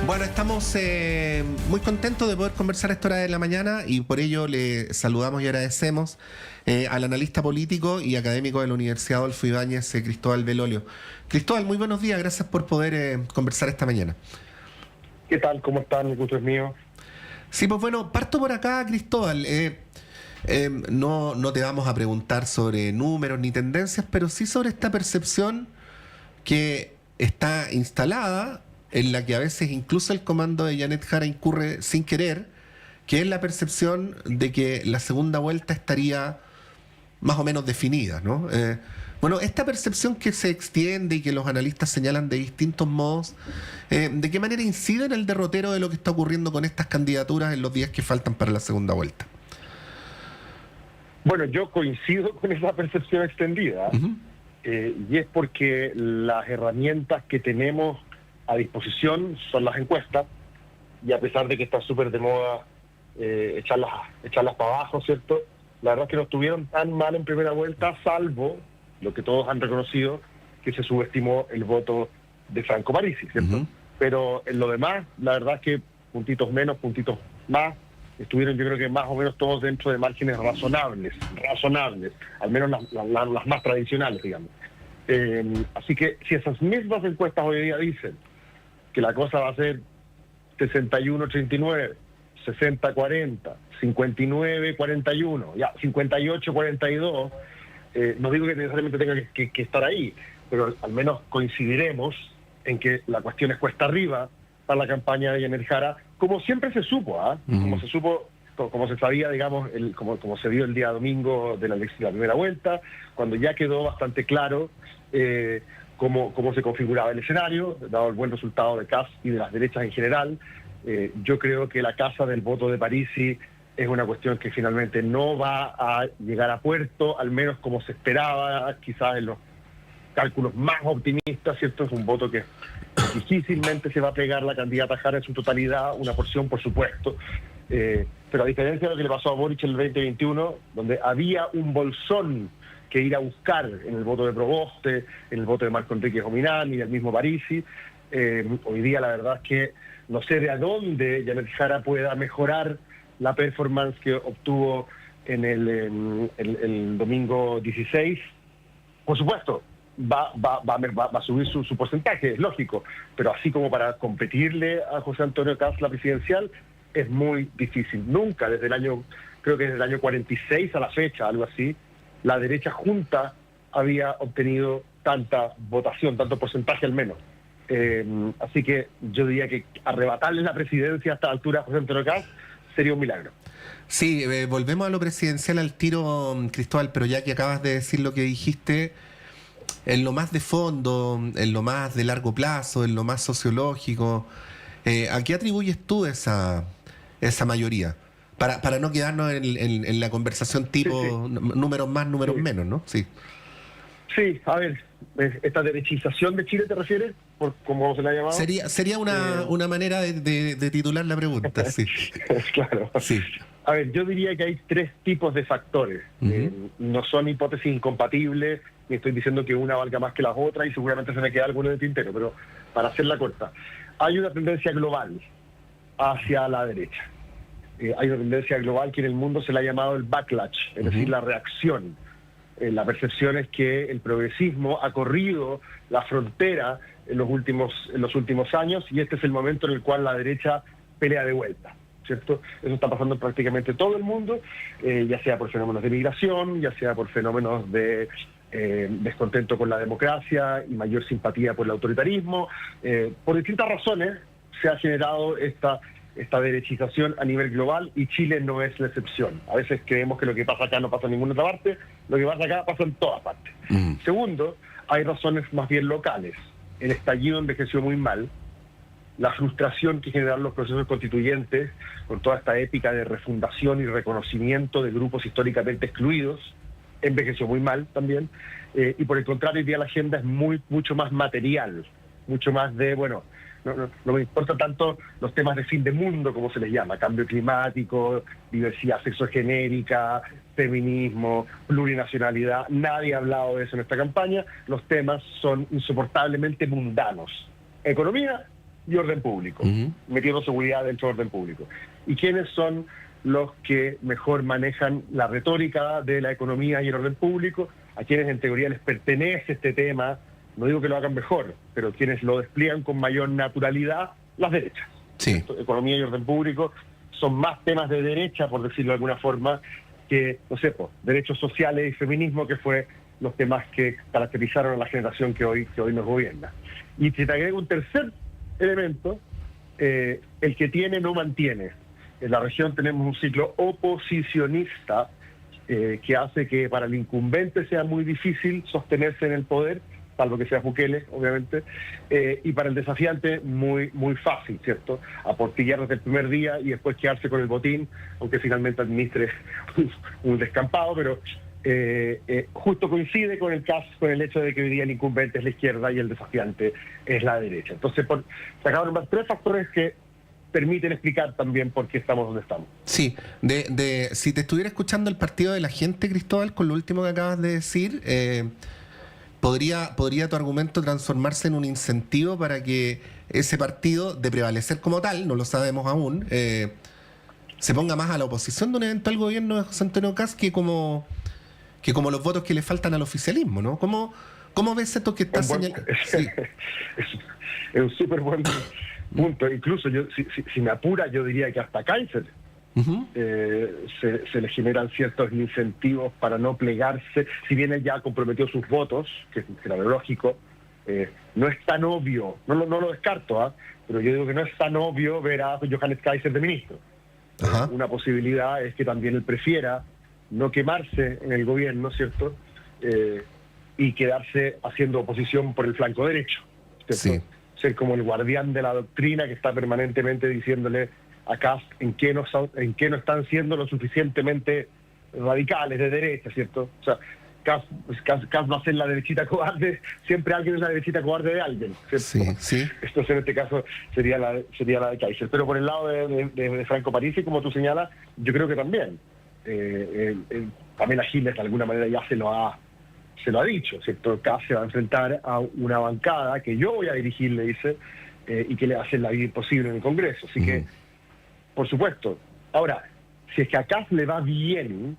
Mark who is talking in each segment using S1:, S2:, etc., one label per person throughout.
S1: Bueno, estamos muy contentos de poder conversar a esta hora de la mañana y por ello le saludamos y agradecemos al analista político y académico de la Universidad Adolfo Ibáñez, Cristóbal Belolio. Cristóbal, muy buenos días, gracias por poder conversar esta mañana.
S2: ¿Qué tal? ¿Cómo están? El gusto es mío.
S1: Sí, pues bueno, parto por acá, Cristóbal. No te vamos a preguntar sobre números ni tendencias, pero sí sobre esta percepción que está instalada, en la que a veces incluso el comando de Janet Jara incurre sin querer, que es la percepción de que la segunda vuelta estaría más o menos definida, ¿no? Bueno, esta percepción que se extiende y que los analistas señalan de distintos modos, ¿de qué manera incide en el derrotero de lo que está ocurriendo con estas candidaturas en los días que faltan para la segunda vuelta?
S2: Bueno, yo coincido con esa percepción extendida,
S1: Uh-huh.
S2: y es porque las herramientas que tenemos a disposición son las encuestas, y a pesar de que está súper de moda echarlas para abajo, ¿cierto? La verdad es que no estuvieron tan mal en primera vuelta, salvo lo que todos han reconocido, que se subestimó el voto de Franco Parisi, ¿cierto?
S1: Uh-huh.
S2: Pero en lo demás, la verdad es que puntitos menos, puntitos más, estuvieron yo creo que más o menos todos dentro de márgenes razonables, al menos las más tradicionales, digamos. Así que si esas mismas encuestas hoy día dicen que la cosa va a ser 61-39, 60-40, 59-41, ya 58-42, no digo que necesariamente tenga que estar ahí, pero al menos coincidiremos en que la cuestión es cuesta arriba para la campaña de Janet Jara, como siempre se supo,
S1: Uh-huh.
S2: como se supo, como se sabía, digamos, como se vio el día domingo de la primera vuelta, cuando ya quedó bastante claro cómo se configuraba el escenario, dado el buen resultado de Kast y de las derechas en general. Yo creo que la casa del voto de Parisi es una cuestión que finalmente no va a llegar a puerto, al menos como se esperaba, quizás en los cálculos más optimistas, ¿cierto? Es un voto que difícilmente se va a pegar la candidata Jara en su totalidad, una porción, por supuesto. Pero a diferencia de lo que le pasó a Boric en el 2021, donde había un bolsón que ir a buscar en el voto de Proboste, en el voto de Marco Enrique Jominán y del mismo Parisi, hoy día la verdad es que no sé de a dónde Janet Jara pueda mejorar la performance que obtuvo en el domingo 16. Por supuesto, va a subir su porcentaje, es lógico, pero así como para competirle a José Antonio Kast la presidencial, es muy difícil. Nunca, creo que desde el año 46 a la fecha, algo así, la derecha junta había obtenido tanta votación, tanto porcentaje al menos. Así que yo diría que arrebatarle la presidencia a esta altura a José Antonio Kast sería un milagro.
S1: Sí, volvemos a lo presidencial al tiro, Cristóbal, pero ya que acabas de decir lo que dijiste, en lo más de fondo, en lo más de largo plazo, en lo más sociológico, ¿a qué atribuyes tú esa mayoría? Para no quedarnos en la conversación tipo
S2: Sí.
S1: números más, números menos, ¿no? Sí.
S2: Sí, a ver, ¿esta derechización de Chile te refieres? ¿Por cómo se la ha llamado?
S1: Sería una manera de titular la pregunta, sí.
S2: Claro.
S1: Sí.
S2: A ver, yo diría que hay tres tipos de factores.
S1: Uh-huh.
S2: No son hipótesis incompatibles, ni estoy diciendo que una valga más que las otras, y seguramente se me queda alguno de tintero, pero para hacerla corta, hay una tendencia global hacia la derecha. Hay una tendencia global que en el mundo se le ha llamado el backlash, es decir, la reacción. La percepción es que el progresismo ha corrido la frontera en los últimos años, y este es el momento en el cual la derecha pelea de vuelta, ¿cierto? Eso está pasando en prácticamente todo el mundo, ya sea por fenómenos de migración, ya sea por fenómenos de descontento con la democracia y mayor simpatía por el autoritarismo. Por distintas razones se ha generado esta derechización a nivel global, y Chile no es la excepción. A veces creemos que lo que pasa acá no pasa en ninguna otra parte, lo que pasa acá pasa en todas partes. Segundo, hay razones más bien locales. El estallido envejeció muy mal, la frustración que generaron los procesos constituyentes con toda esta épica de refundación y reconocimiento de grupos históricamente excluidos, envejeció muy mal también, y por el contrario hoy día la agenda es mucho más material, mucho más de, bueno, no me importa tanto los temas de fin de mundo, como se les llama, cambio climático, diversidad sexogenérica, feminismo, plurinacionalidad. Nadie ha hablado de eso en esta campaña. Los temas son insoportablemente mundanos. Economía y orden público,
S1: Ujú.
S2: metiendo seguridad dentro del orden público. ¿Y quiénes son los que mejor manejan la retórica de la economía y el orden público? A quienes en teoría les pertenece este tema, no digo que lo hagan mejor, pero quienes lo despliegan con mayor naturalidad, las derechas.
S1: Sí.
S2: Economía y orden público son más temas de derecha, por decirlo de alguna forma, que, no sé, derechos sociales y feminismo, que fue los temas que caracterizaron a la generación que hoy nos gobierna. Y si te agrego un tercer elemento, el que tiene no mantiene. En la región tenemos un ciclo oposicionista que hace que para el incumbente sea muy difícil sostenerse en el poder, salvo que sea Bukele, obviamente, y para el desafiante muy fácil, ¿cierto? Aportillar desde el primer día y después quedarse con el botín, aunque finalmente administre un descampado, pero justo coincide con el caso, con el hecho de que hoy día el incumbente es la izquierda y el desafiante es la derecha. Entonces, se acaban de ver tres factores que permiten explicar también por qué estamos donde estamos.
S1: Sí, si te estuviera escuchando el partido de la gente, Cristóbal, con lo último que acabas de decir, ¿podría tu argumento transformarse en un incentivo para que ese partido, de prevalecer como tal, no lo sabemos aún, se ponga más a la oposición de un eventual gobierno de José Antonio Kast que como los votos que le faltan al oficialismo, ¿no? ¿Cómo ves esto que está señalando? Sí.
S2: Es un súper buen punto. Incluso yo, si me apura, yo diría que hasta Kaiser
S1: Uh-huh.
S2: se le generan ciertos incentivos para no plegarse. Si bien él ya comprometió sus votos, que era lo lógico, no es tan obvio, no lo descarto, pero yo digo que no es tan obvio ver a Johannes Kaiser de ministro.
S1: Ajá.
S2: Una posibilidad es que también él prefiera no quemarse en el gobierno, ¿cierto? Y quedarse haciendo oposición por el flanco derecho, ¿cierto?
S1: Sí.
S2: Ser como el guardián de la doctrina que está permanentemente diciéndole a Kast en qué no están siendo lo suficientemente radicales de derecha, ¿cierto? O sea, Kast va a ser la derechita cobarde, siempre alguien es la derechita cobarde de alguien, ¿cierto?
S1: Sí, sí.
S2: Entonces en este caso sería la de Kaiser. Pero por el lado de Franco Parisi, como tú señalas, yo creo que también. Pamela Giles de alguna manera ya se lo ha dicho, ¿cierto? Kast se va a enfrentar a una bancada que yo voy a dirigir, le dice, y que le va a hacer la vida imposible en el Congreso. Así que, por supuesto. Ahora, si es que a Kast le va bien,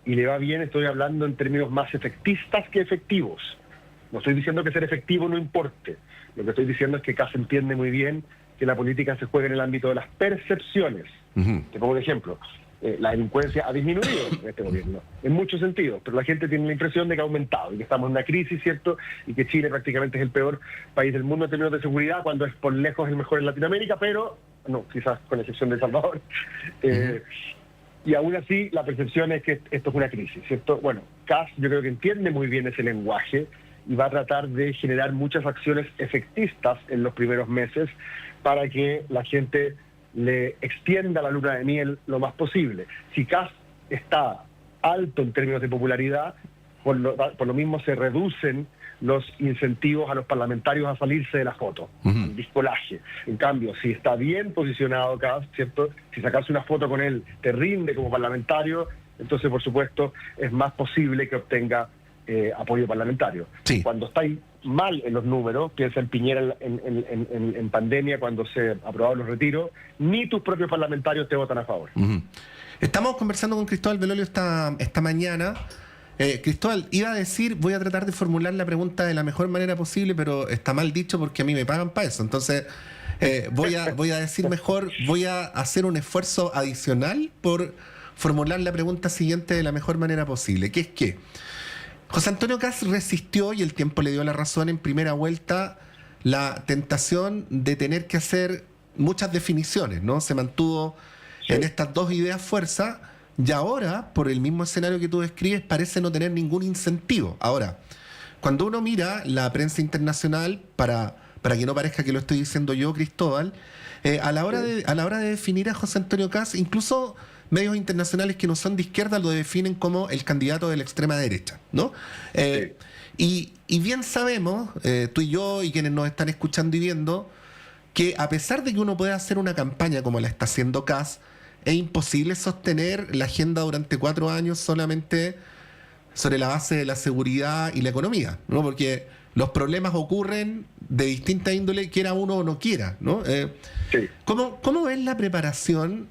S2: y le va bien, estoy hablando en términos más efectistas que efectivos. No estoy diciendo que ser efectivo no importe. Lo que estoy diciendo es que Kast entiende muy bien que la política se juega en el ámbito de las percepciones.
S1: Uh-huh.
S2: Te pongo un ejemplo. La delincuencia ha disminuido en este gobierno, en muchos sentidos, pero la gente tiene la impresión de que ha aumentado y que estamos en una crisis, ¿cierto? Y que Chile prácticamente es el peor país del mundo en términos de seguridad, cuando es por lejos el mejor en Latinoamérica, pero, no, quizás con excepción de El Salvador. Y aún así, la percepción es que esto es una crisis, ¿cierto? Bueno, Kast yo creo que entiende muy bien ese lenguaje y va a tratar de generar muchas acciones efectistas en los primeros meses para que la gente le extienda la luna de miel lo más posible. Si Kast está alto en términos de popularidad, por lo mismo se reducen los incentivos a los parlamentarios a salirse de la foto, el discolaje. En cambio, si está bien posicionado Kast, ¿cierto? Si sacarse una foto con él te rinde como parlamentario, entonces, por supuesto, es más posible que obtenga apoyo parlamentario.
S1: Sí.
S2: Cuando estáis mal en los números, piensa en Piñera en pandemia, cuando se aprobaron los retiros, ni tus propios parlamentarios te votan a favor.
S1: Uh-huh. Estamos conversando con Cristóbal Belolio esta mañana. Cristóbal, iba a decir, voy a tratar de formular la pregunta de la mejor manera posible, pero está mal dicho porque a mí me pagan para eso. Entonces, voy a decir mejor, voy a hacer un esfuerzo adicional por formular la pregunta siguiente de la mejor manera posible, que es que José Antonio Kast resistió, y el tiempo le dio la razón en primera vuelta, la tentación de tener que hacer muchas definiciones, ¿no? Se mantuvo en estas dos ideas fuerza, y ahora, por el mismo escenario que tú describes, parece no tener ningún incentivo. Ahora, cuando uno mira la prensa internacional, para que no parezca que lo estoy diciendo yo, Cristóbal, a la hora de definir a José Antonio Kast, incluso medios internacionales que no son de izquierda lo definen como el candidato de la extrema derecha, ¿no? Y bien sabemos, tú y yo y quienes nos están escuchando y viendo, que a pesar de que uno pueda hacer una campaña como la está haciendo Kast, es imposible sostener la agenda durante 4 años solamente sobre la base de la seguridad y la economía, ¿no? Porque los problemas ocurren de distinta índole, quiera uno o no quiera, ¿no?
S2: Sí.
S1: ¿Cómo ves la preparación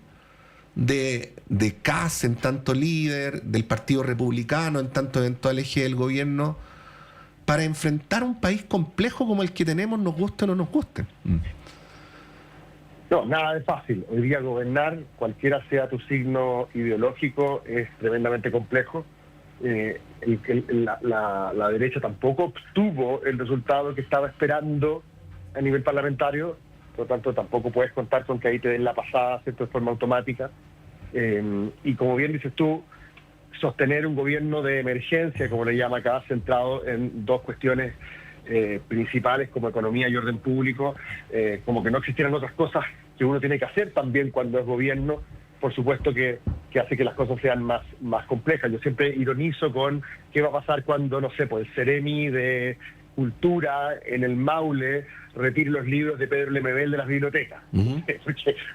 S1: de Kast en tanto líder, del Partido Republicano en tanto eventual eje del gobierno, para enfrentar un país complejo como el que tenemos, nos guste o no nos guste?
S2: No, nada de fácil. Hoy día gobernar, cualquiera sea tu signo ideológico, es tremendamente complejo. La derecha tampoco obtuvo el resultado que estaba esperando a nivel parlamentario, por lo tanto tampoco puedes contar con que ahí te den la pasada, ¿cierto?, de forma automática. Y como bien dices tú, sostener un gobierno de emergencia, como le llama acá, centrado en dos cuestiones principales como economía y orden público, como que no existieran otras cosas que uno tiene que hacer también cuando es gobierno, por supuesto que hace que las cosas sean más complejas. Yo siempre ironizo con qué va a pasar cuando, no sé, pues el Ceremi de Cultura en el Maule retire los libros de Pedro Lemebel de las bibliotecas,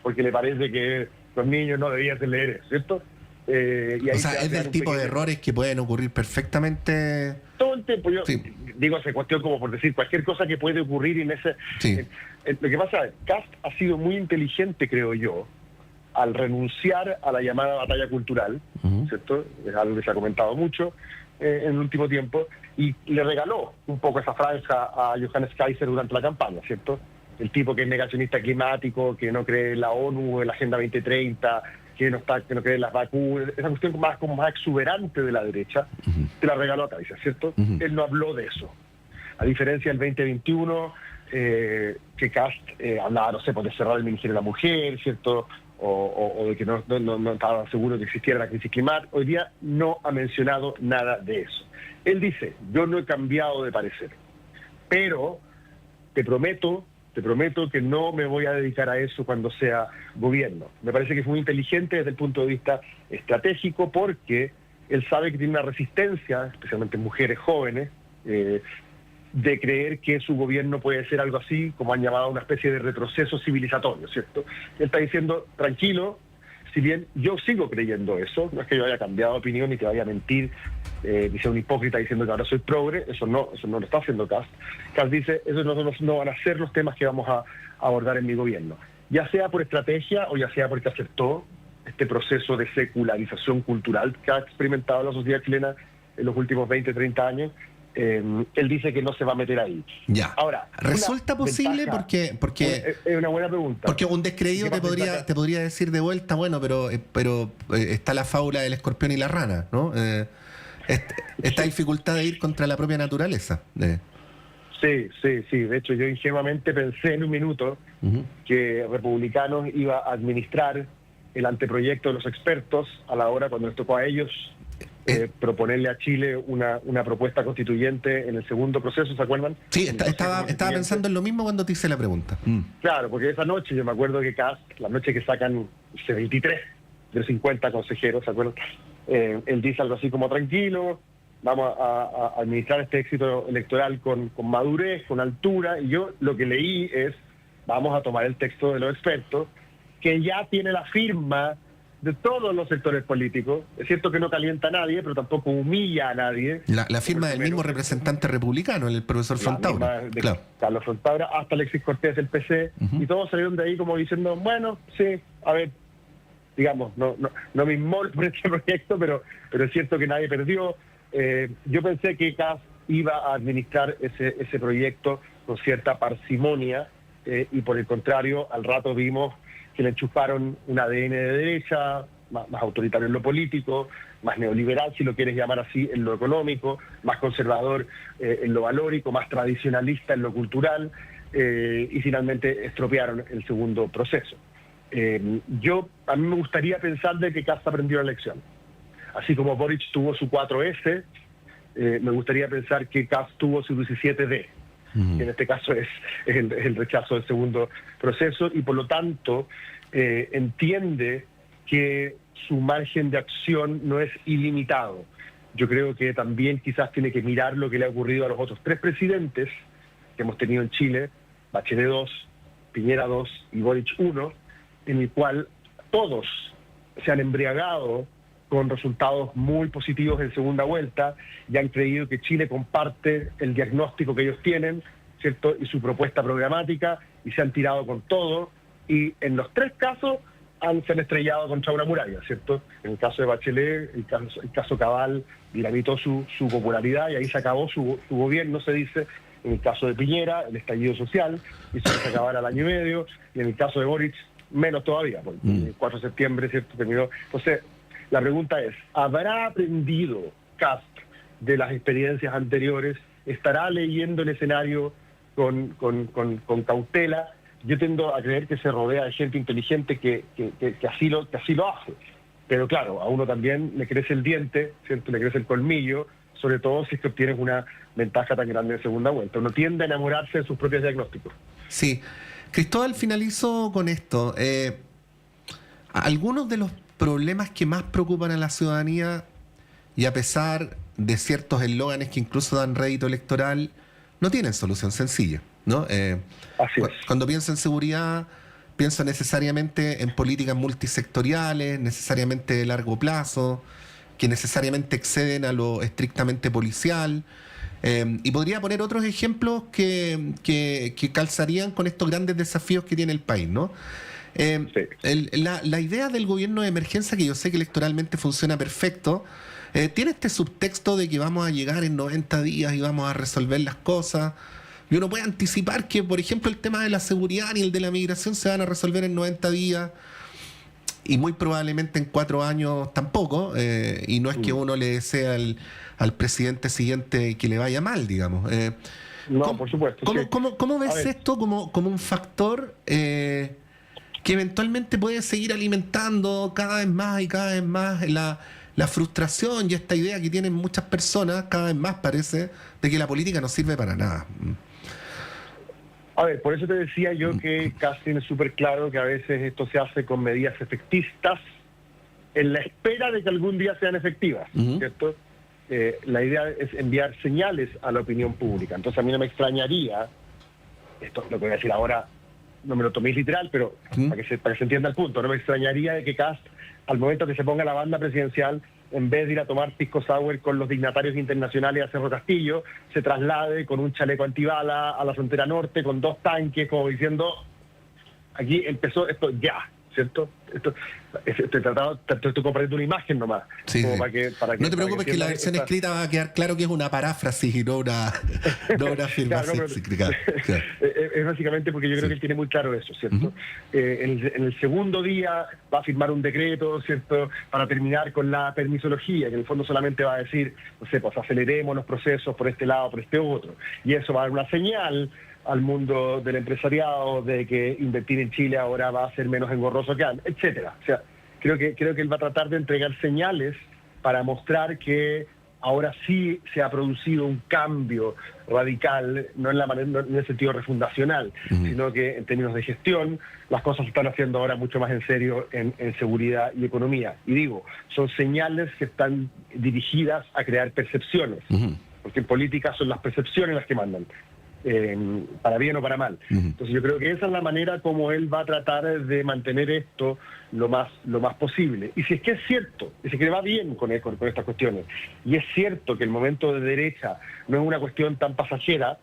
S2: porque le parece que los niños no debían leer eso, ¿cierto? Y ahí
S1: o sea, es del tipo de errores que pueden ocurrir perfectamente.
S2: Todo el tiempo, yo
S1: Sí.
S2: digo esa cuestión como por decir cualquier cosa que puede ocurrir en ese...
S1: Sí.
S2: Lo que pasa es, Kast ha sido muy inteligente, creo yo, al renunciar a la llamada batalla cultural, ¿cierto? Es algo que se ha comentado mucho en el último tiempo, y le regaló un poco esa franja a Johannes Kaiser durante la campaña, ¿cierto? El tipo que es negacionista climático, que no cree en la ONU, en la Agenda 2030, que no cree en las vacunas, esa cuestión como más exuberante de la derecha, te la regaló a Kaiser, ¿cierto? Él no habló de eso. A diferencia del 2021, que Kast hablaba, no sé, pues de cerrar el Ministerio de la Mujer, ¿cierto?, o de que no estaban seguros de que existiera la crisis climática. Hoy día no ha mencionado nada de eso. Él dice, yo no he cambiado de parecer, pero te prometo que no me voy a dedicar a eso cuando sea gobierno. Me parece que fue muy inteligente desde el punto de vista estratégico, porque él sabe que tiene una resistencia, especialmente en mujeres jóvenes, de creer que su gobierno puede ser algo así, como han llamado una especie de retroceso civilizatorio, ¿cierto? Él está diciendo, tranquilo, si bien yo sigo creyendo eso, no es que yo haya cambiado de opinión ni que vaya a mentir, ni sea un hipócrita diciendo que ahora soy progre, eso no lo está haciendo Kast. Kast dice, esos no van a ser los temas que vamos a abordar en mi gobierno. Ya sea por estrategia o ya sea porque aceptó este proceso de secularización cultural que ha experimentado la sociedad chilena en los últimos 20, 30 años, él dice que no se va a meter ahí.
S1: Ya.
S2: Ahora,
S1: ¿resulta posible? Porque
S2: es una buena pregunta.
S1: Porque un descreído te podría decir de vuelta, bueno, pero está la fábula del escorpión y la rana, ¿no? Esta dificultad de ir contra la propia naturaleza.
S2: Sí. De hecho, yo ingenuamente pensé en un minuto que Republicanos iba a administrar el anteproyecto de los expertos a la hora cuando les tocó a ellos proponerle a Chile una propuesta constituyente en el segundo proceso, ¿se acuerdan?
S1: Sí, estaba pensando en lo mismo cuando te hice la pregunta.
S2: Claro, porque esa noche yo me acuerdo que Kast, la noche que sacan 23 de los 50 consejeros, ¿se acuerdan? Él dice algo así como, tranquilo, vamos a administrar este éxito electoral con madurez, con altura, y yo lo que leí es, vamos a tomar el texto de los expertos, que ya tiene la firma de todos los sectores políticos. Es cierto que no calienta a nadie, pero tampoco humilla a nadie.
S1: La firma del mismo representante republicano, el profesor Fontaura.
S2: Claro. Carlos Fontaura, hasta Alexis Cortés del PC, y todos salieron de ahí como diciendo, bueno, sí, a ver, digamos, no me inmolo por este proyecto, pero es cierto que nadie perdió. Yo pensé que Kast iba a administrar ese proyecto con cierta parsimonia, y por el contrario, al rato vimos que le enchufaron un ADN de derecha, más autoritario en lo político, más neoliberal, si lo quieres llamar así, en lo económico, más conservador en lo valórico, más tradicionalista en lo cultural, y finalmente estropearon el segundo proceso. A mí me gustaría pensar de que Kast aprendió la lección. Así como Boric tuvo su 4S, me gustaría pensar que Kast tuvo su 17D. Que en este caso es el rechazo del segundo proceso, y por lo tanto entiende que su margen de acción no es ilimitado. Yo creo que también quizás tiene que mirar lo que le ha ocurrido a los otros 3 presidentes que hemos tenido en Chile, Bachelet 2, Piñera 2 y Boric 1, en el cual todos se han embriagado con resultados muy positivos en segunda vuelta y han creído que Chile comparte el diagnóstico que ellos tienen, ¿cierto? Y su propuesta programática, y se han tirado con todo, y en los 3 casos se han estrellado contra una muralla, ¿cierto? En el caso de Bachelet, el caso Cabal dinamitó su popularidad y ahí se acabó su gobierno, se dice. En el caso de Piñera, el estallido social, hizo que se acabara al año y medio, y en el caso de Boric, menos todavía, porque el 4 de septiembre, ¿cierto?, terminó. Entonces, la pregunta es, ¿habrá aprendido Kast de las experiencias anteriores? ¿Estará leyendo el escenario con cautela? Yo tendo a creer que se rodea de gente inteligente que así lo hace. Pero claro, a uno también le crece el diente, ¿cierto?, le crece el colmillo, sobre todo si es que obtienes una ventaja tan grande en segunda vuelta. Uno tiende a enamorarse de sus propios diagnósticos.
S1: Sí. Cristóbal, finalizo con esto. Algunos de los problemas que más preocupan a la ciudadanía, y a pesar de ciertos eslóganes que incluso dan rédito electoral, no tienen solución sencilla, ¿no?
S2: Así es.
S1: Cuando pienso en seguridad, pienso necesariamente en políticas multisectoriales, necesariamente de largo plazo, que necesariamente exceden a lo estrictamente policial. Y podría poner otros ejemplos que calzarían con estos grandes desafíos que tiene el país, ¿no?
S2: Sí.
S1: La idea del gobierno de emergencia, que yo sé que electoralmente funciona perfecto, tiene este subtexto de que vamos a llegar en 90 días y vamos a resolver las cosas. Y uno puede anticipar que, por ejemplo, el tema de la seguridad y el de la migración se van a resolver en 90 días. Y muy probablemente en 4 años tampoco, y no es que uno le desea al presidente siguiente que le vaya mal, digamos.
S2: No, por supuesto.
S1: ¿Cómo ves esto como un factor que eventualmente puede seguir alimentando cada vez más y cada vez más la frustración y esta idea que tienen muchas personas, cada vez más parece, de que la política no sirve para nada?
S2: A ver, por eso te decía yo que casi es súper claro que a veces esto se hace con medidas efectistas en la espera de que algún día sean efectivas, ¿cierto? La idea es enviar señales a la opinión pública. Entonces a mí no me extrañaría, esto lo que voy a decir ahora, no me lo toméis literal, pero para que se entienda el punto, no me extrañaría de que Kast, al momento que se ponga la banda presidencial, en vez de ir a tomar pisco sour con los dignatarios internacionales a Cerro Castillo, se traslade con un chaleco antibala a la frontera norte, con 2 tanques, como diciendo, aquí empezó esto ya, ¿cierto? Estoy compartiendo una imagen nomás.
S1: Sí,
S2: como
S1: sí.
S2: Para que
S1: No te preocupes, que la versión escrita va a quedar claro que es una paráfrasis y no una afirmación.
S2: Claro. Es básicamente porque yo creo que él tiene muy claro eso, ¿cierto? En el segundo día va a firmar un decreto, ¿cierto?, para terminar con la permisología, que en el fondo solamente va a decir, no sé, pues aceleremos los procesos por este lado, por este otro. Y eso va a dar una señal al mundo del empresariado de que invertir en Chile ahora va a ser menos engorroso que antes, etcétera. O sea, creo que él va a tratar de entregar señales para mostrar que ahora sí se ha producido un cambio radical, no en el sentido refundacional, sino que en términos de gestión las cosas se están haciendo ahora mucho más en serio en seguridad y economía. Y digo, son señales que están dirigidas a crear percepciones, porque en política son las percepciones las que mandan. Para bien o para mal. Entonces yo creo que esa es la manera como él va a tratar de mantener esto lo más posible. Y si es que es cierto, y si es que va bien con estas cuestiones, y es cierto que el momento de derecha no es una cuestión tan pasajera,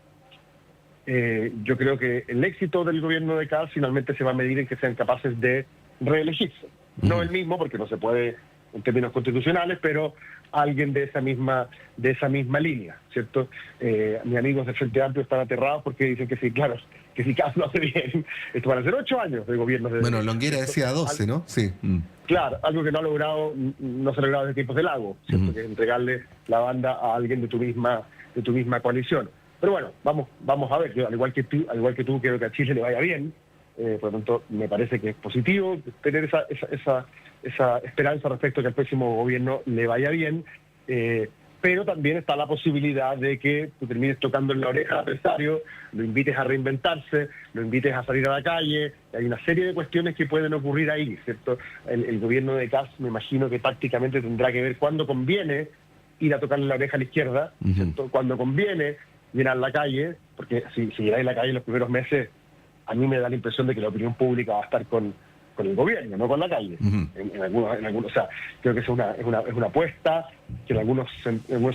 S2: yo creo que el éxito del gobierno de Kast finalmente se va a medir en que sean capaces de reelegirse. No el mismo, porque no se puede en términos constitucionales, pero alguien de esa misma línea, ¿cierto? Mis amigos del Frente Amplio están aterrados porque dicen que sí, claro, que si Kast lo hace bien, esto van a ser 8 años de gobierno de
S1: Bueno,
S2: derecha,
S1: Longueira decía 12, ¿no? Sí.
S2: Claro, algo que no se ha logrado desde tiempos del Lago, ¿cierto? Que es entregarle la banda a alguien de tu misma coalición. Pero bueno, vamos a ver. Yo, al igual que tú, quiero que a Chile le vaya bien. Por lo tanto, me parece que es positivo tener esa esperanza respecto a que al próximo gobierno le vaya bien, pero también está la posibilidad de que tú termines tocando en la oreja al adversario, lo invites a reinventarse, lo invites a salir a la calle. Hay una serie de cuestiones que pueden ocurrir ahí, ¿cierto? El gobierno de Kast, me imagino que tácticamente tendrá que ver cuándo conviene ir a tocarle la oreja a la izquierda, ¿cierto? Cuándo conviene llenar la calle, porque si llenáis la calle en los primeros meses, a mí me da la impresión de que la opinión pública va a estar con con el gobierno, no con la calle.
S1: Ujú.
S2: O sea, creo que es una apuesta que en algunos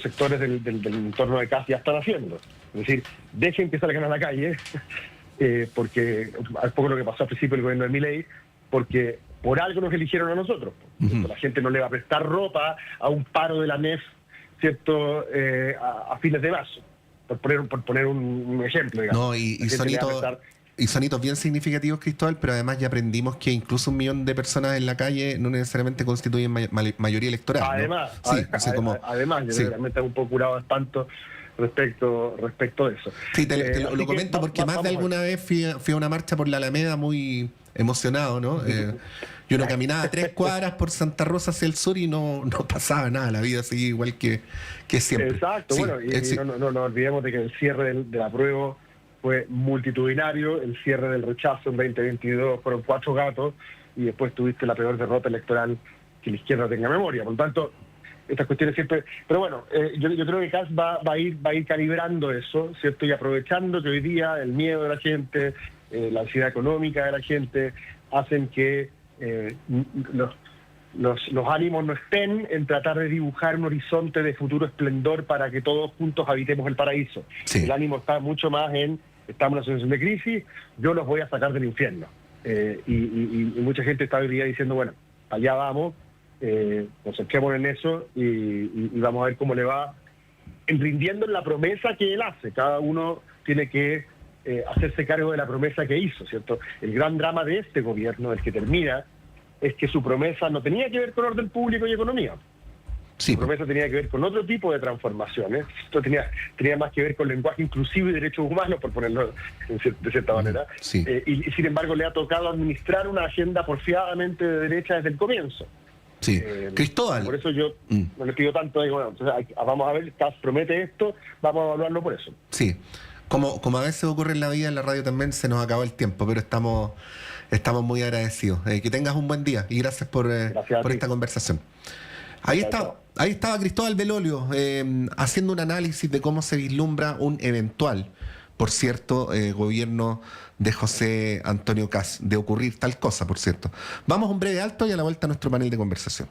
S2: sectores del entorno de CAS ya están haciendo. Es decir, dejen que salgan a la calle, porque es poco lo que pasó al principio del gobierno de Milei, porque por algo nos eligieron a nosotros.
S1: Ujú.
S2: La gente no le va a prestar ropa a un paro de la NEF, ¿cierto? A fines de marzo, por poner un ejemplo, digamos.
S1: No, y
S2: La gente le va a prestar-
S1: sonitos bien significativos, Cristóbal, pero además ya aprendimos que incluso 1 millón de personas en la calle no necesariamente constituyen mayoría electoral, ¿no?
S2: Además,
S1: Sí, o sea, como,
S2: además, yo
S1: sí.
S2: realmente un poco curado de espanto respecto de eso.
S1: Sí, te
S2: Así
S1: lo
S2: que
S1: comento porque más de
S2: vamos a ver.
S1: alguna vez fui a una marcha por la Alameda muy emocionado, ¿no? Y uno caminaba 3 cuadras por Santa Rosa hacia el sur y no pasaba nada, la vida seguía igual que siempre.
S2: Exacto,
S1: Sí,
S2: bueno, y
S1: sí.
S2: no olvidemos de que el cierre del apruebo fue multitudinario, el cierre del rechazo en 2022 fueron 4 gatos, y después tuviste la peor derrota electoral que la izquierda tenga memoria. Por lo tanto, estas cuestiones siempre... Pero bueno, yo creo que CAS va a ir calibrando eso, ¿cierto? Y aprovechando que hoy día el miedo de la gente, la ansiedad económica de la gente, hacen que los ánimos no estén en tratar de dibujar un horizonte de futuro esplendor para que todos juntos habitemos el paraíso.
S1: Sí.
S2: El ánimo está mucho más en, estamos en una situación de crisis, yo los voy a sacar del infierno. Y mucha gente está hoy día diciendo, bueno, allá vamos, concentrémonos en eso y vamos a ver cómo le va rindiendo en la promesa que él hace. Cada uno tiene que hacerse cargo de la promesa que hizo, ¿cierto? El gran drama de este gobierno, el que termina, es que su promesa no tenía que ver con orden público y economía.
S1: Sí,
S2: Su promesa tenía que ver con otro tipo de transformaciones. Esto tenía más que ver con lenguaje inclusivo y derechos humanos, por ponerlo de cierta manera.
S1: sí.
S2: Y sin embargo le ha tocado administrar una agenda porfiadamente de derecha desde el comienzo.
S1: Sí. Cristóbal.
S2: Por eso yo no le pido tanto, digo, bueno, entonces vamos a ver, CAS promete esto, vamos a evaluarlo por eso.
S1: Sí, como a veces ocurre en la vida, en la radio también se nos acabó el tiempo, pero estamos muy agradecidos. Que tengas un buen día y gracias por
S2: Gracias a ti.
S1: esta conversación. Ahí estaba Cristóbal Belolio haciendo un análisis de cómo se vislumbra un eventual, por cierto, gobierno de José Antonio Kast, de ocurrir tal cosa, por cierto. Vamos a un breve alto y a la vuelta a nuestro panel de conversación.